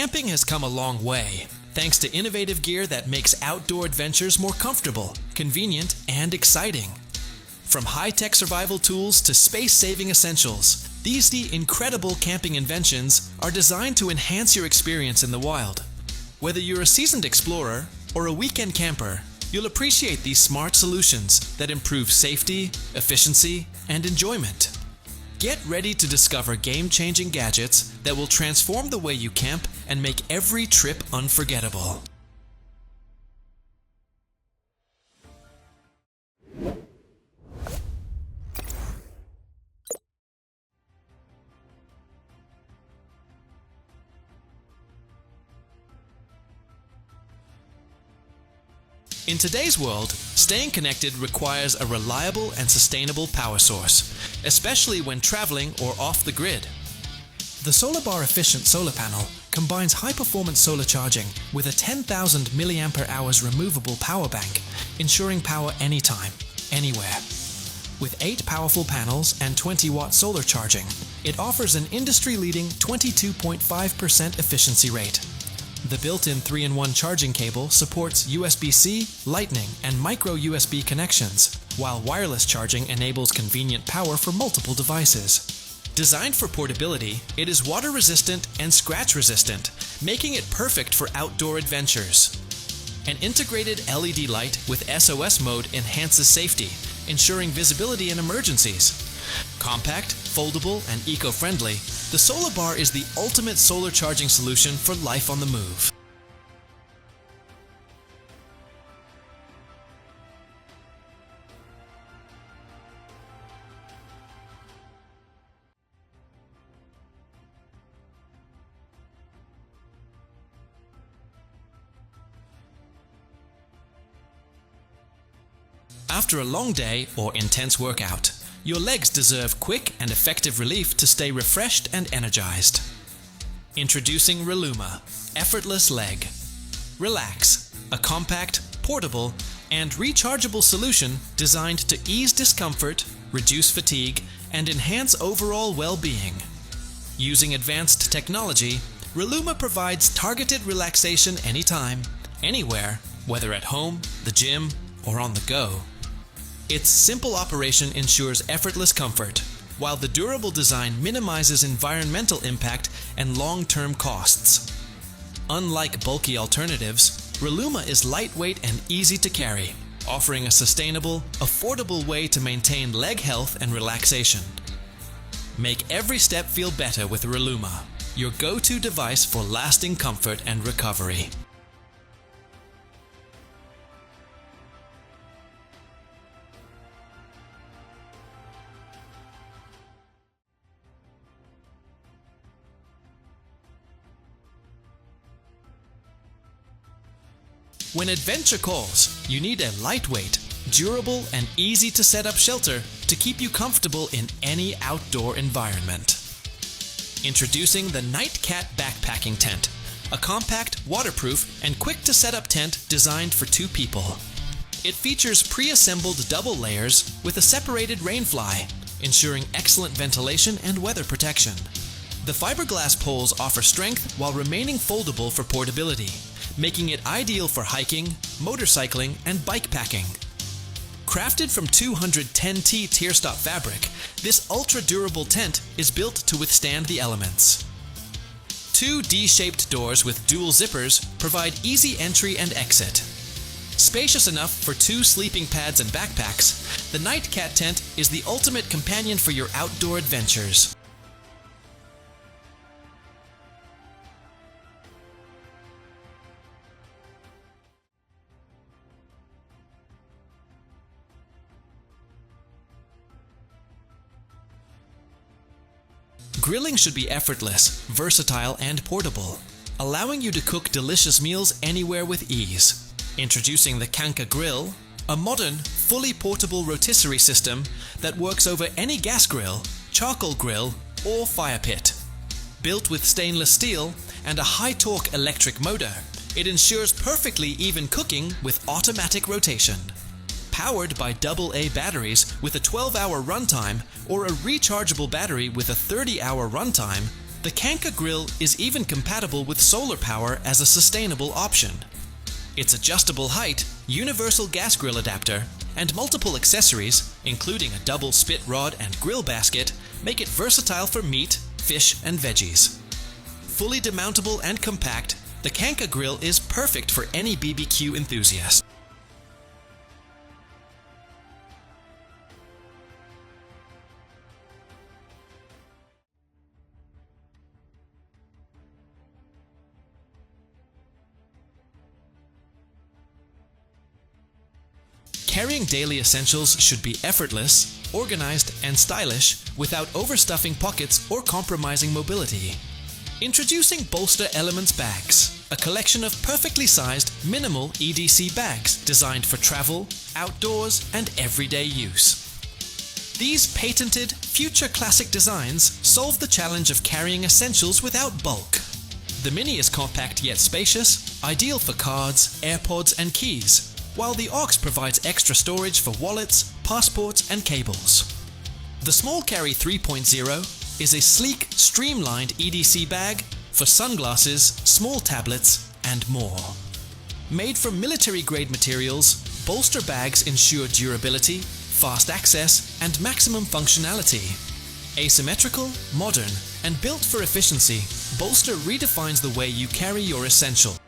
Camping has come a long way, thanks to innovative gear that makes outdoor adventures more comfortable, convenient, and exciting. From high-tech survival tools to space-saving essentials, these incredible camping inventions are designed to enhance your experience in the wild. Whether you're a seasoned explorer or a weekend camper, you'll appreciate these smart solutions that improve safety, efficiency, and enjoyment. Get ready to discover game-changing gadgets that will transform the way you camp and make every trip unforgettable. In today's world, staying connected requires a reliable and sustainable power source, especially when traveling or off the grid. The SolarBar Efficient solar panel combines high-performance solar charging with a 10,000 mAh removable power bank, ensuring power anytime, anywhere. With 8 powerful panels and 20-watt solar charging, it offers an industry-leading 22.5% efficiency rate. The built-in 3-in-1 charging cable supports USB-C, Lightning, and micro USB connections, while wireless charging enables convenient power for multiple devices. Designed for portability, it is water-resistant and scratch-resistant, making it perfect for outdoor adventures. An integrated LED light with SOS mode enhances safety, ensuring visibility in emergencies. Compact, foldable, and eco-friendly, the SolarBar is the ultimate solar charging solution for life on the move. After a long day or intense workout, your legs deserve quick and effective relief to stay refreshed and energized. Introducing Reluma, Effortless Leg. Relax, a compact, portable, and rechargeable solution designed to ease discomfort, reduce fatigue, and enhance overall well-being. Using advanced technology, Reluma provides targeted relaxation anytime, anywhere, whether at home, the gym, or on the go. Its simple operation ensures effortless comfort, while the durable design minimizes environmental impact and long-term costs. Unlike bulky alternatives, Reluma is lightweight and easy to carry, offering a sustainable, affordable way to maintain leg health and relaxation. Make every step feel better with Reluma, your go-to device for lasting comfort and recovery. When adventure calls, you need a lightweight, durable, and easy-to-set-up shelter to keep you comfortable in any outdoor environment. Introducing the Nightcat Backpacking Tent, a compact, waterproof, and quick-to-set-up tent designed for 2 people. It features pre-assembled double layers with a separated rainfly, ensuring excellent ventilation and weather protection. The fiberglass poles offer strength while remaining foldable for portability, making it ideal for hiking, motorcycling, and bike packing. Crafted from 210T tear-stop fabric, this ultra-durable tent is built to withstand the elements. 2 D-shaped doors with dual zippers provide easy entry and exit. Spacious enough for 2 sleeping pads and backpacks, the Nightcat tent is the ultimate companion for your outdoor adventures. Grilling should be effortless, versatile, and portable, allowing you to cook delicious meals anywhere with ease. Introducing the Kanka Grill, a modern, fully portable rotisserie system that works over any gas grill, charcoal grill, or fire pit. Built with stainless steel and a high-torque electric motor, it ensures perfectly even cooking with automatic rotation. Powered by AA batteries with a 12-hour runtime or a rechargeable battery with a 30-hour runtime, The Kanka Grill is even compatible with solar power as a sustainable option. Its adjustable height, universal gas grill adapter, and multiple accessories, including a double spit rod and grill basket, make it versatile for meat, fish, and veggies. Fully demountable and compact, the Kanka Grill is perfect for any BBQ enthusiast. Carrying daily essentials should be effortless, organized, and stylish without overstuffing pockets or compromising mobility. Introducing Bolster Elements Bags, a collection of perfectly sized, minimal EDC bags designed for travel, outdoors, and everyday use. These patented, future classic designs solve the challenge of carrying essentials without bulk. The Mini is compact yet spacious, ideal for cards, AirPods, and keys, while the Aux provides extra storage for wallets, passports, and cables. The Small Carry 3.0 is a sleek, streamlined EDC bag for sunglasses, small tablets, and more. Made from military-grade materials, Bolster bags ensure durability, fast access, and maximum functionality. Asymmetrical, modern, and built for efficiency, Bolster redefines the way you carry your essentials.